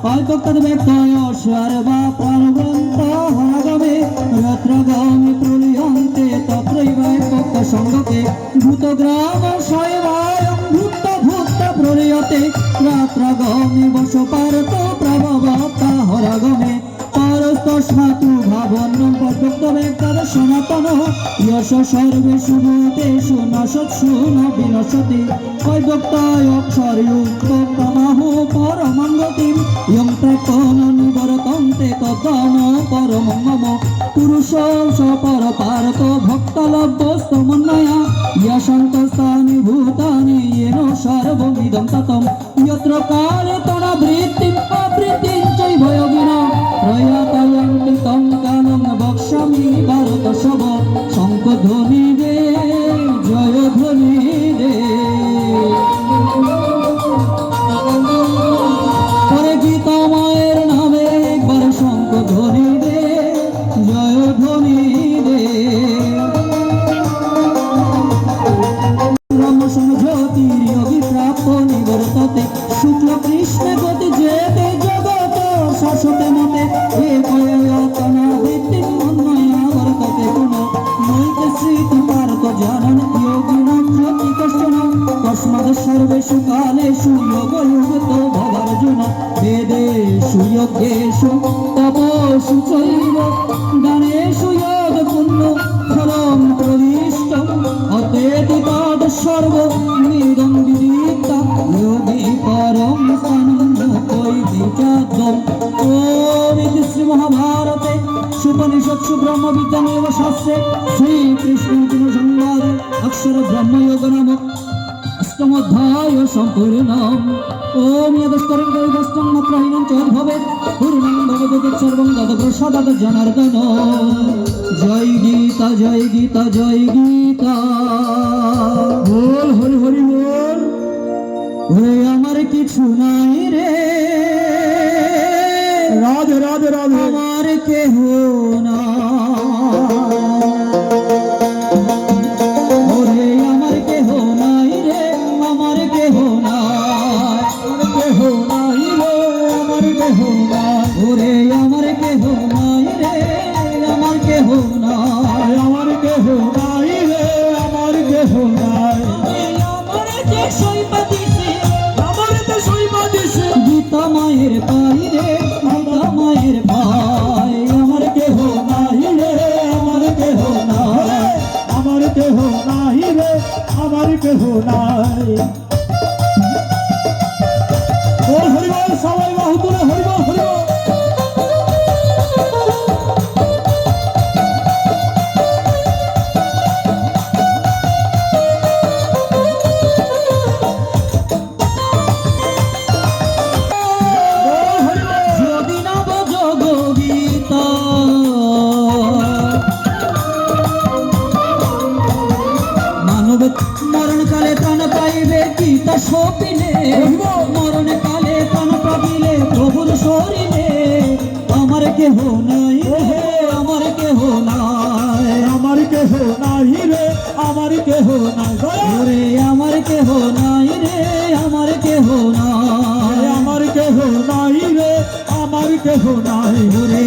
অল্পকদ্ব্যক্তয় সর্বা প্রাণগ্রন্থ হরাগমে রত্রগামী প্রলয়ন্তে তত্রৈবৈপক্য সঙ্গকে ভূতগ্রাম শৈবায়ং ভূত ভূত প্রলয়তে রাত্রগামী বশপারত প্রভবতা হরাগমে পরস্তস্মাতু ভাবন্নং পদ্যক্তব্যক্তদ সনাতন যশ সর্বেষু ভূতেষু নশৎসু ন বিনশতি কৈবক্তায় অক্ষরযুক্তমাহু পরমঙ্গতিম ইয়ং প্রাক্তননুবরতন্তে তদ্দান পরমং মম পুরুষং সপর পারত ভক্তলব্ধস্তমন্নয়া यशन्तस्तानि भूतानि येन सर्वमिदं ततं यत्र काले तणवृत्तिम् अवृत्तिं चैव योगिनो प्रयातयन्ति तं कालं वक्ष्यामि भारतर्षभ शङ्खध्वनि दे जयध्वनि दे परे गीता मायेर नामे एकबार शङ्खध्वनि दे जयध्वनि दे निवर्तते शुक्ल कृष्ण गति जेते जगत शाश्वते मते हे कयतनावृत्ति अन्नया वर्तते पुनः नैते स्मृति पारत जानन योगिनं प्रति कश्चन तस्मात् सर्वेषु कालेषु योगयुक्तो भवार्जुन वेदेषु यज्ञेषु तपोषु चैव दानेषु योगपुण्यो फलं प्रविष्टम् अतेति तद् सर्वमिदं विदित्वा योगी परम स्थानं ओम इति श्री महाभारते उपनिषत्सु ब्रह्म विद्यामेव शास्त्रे श्री कृष्ण अर्जुन संवादे अक्षर ब्रह्म योग नामक अष्टमोध्याय सम्पूर्णम् ओम यदस्करं कविदस्तं मात्रहीनं च भवेत् पूर्णं भवति सर्वं तत्प्रसादात् जनार्दन जय गीता जय गीता जय गीता बोल हरि हरि बोल ওরে আমার কিছু নাই রে রাধে রাধে রাধে আমার কেহ না ওরে আমার কেহ নাই রে আমার কেহ নাই কেহ নাই রে আমার কেহ নাই ওরে আমার কেহ নাই রে আমার কেহ নাই আমার কেহ নাই রে আমার কেহ নাই আমার যে সৈপতি গীতা মায়ের পাই রে গীতা মায়ের পাই আমার কেহ নাই রে আমার কেহ নাই আমার কেহ নাই রে আমার কেহ নাই বল হরি বল সবাই বাহু তুলে হরি বল হরি বল মরণ কালে প্রাণ পাইবে গীতা সপিলে মরণ কালে প্রাণ পাবিলে প্রভুর শরীরে আমার কেহ নাই রে আমার কেহ নাই আমার কেহ নাই রে আমার কেহ নাই রে আমার কেহ নাই রে আমার কেহ নাই আমার কেহ নাই রে আমার কেহ নাই রে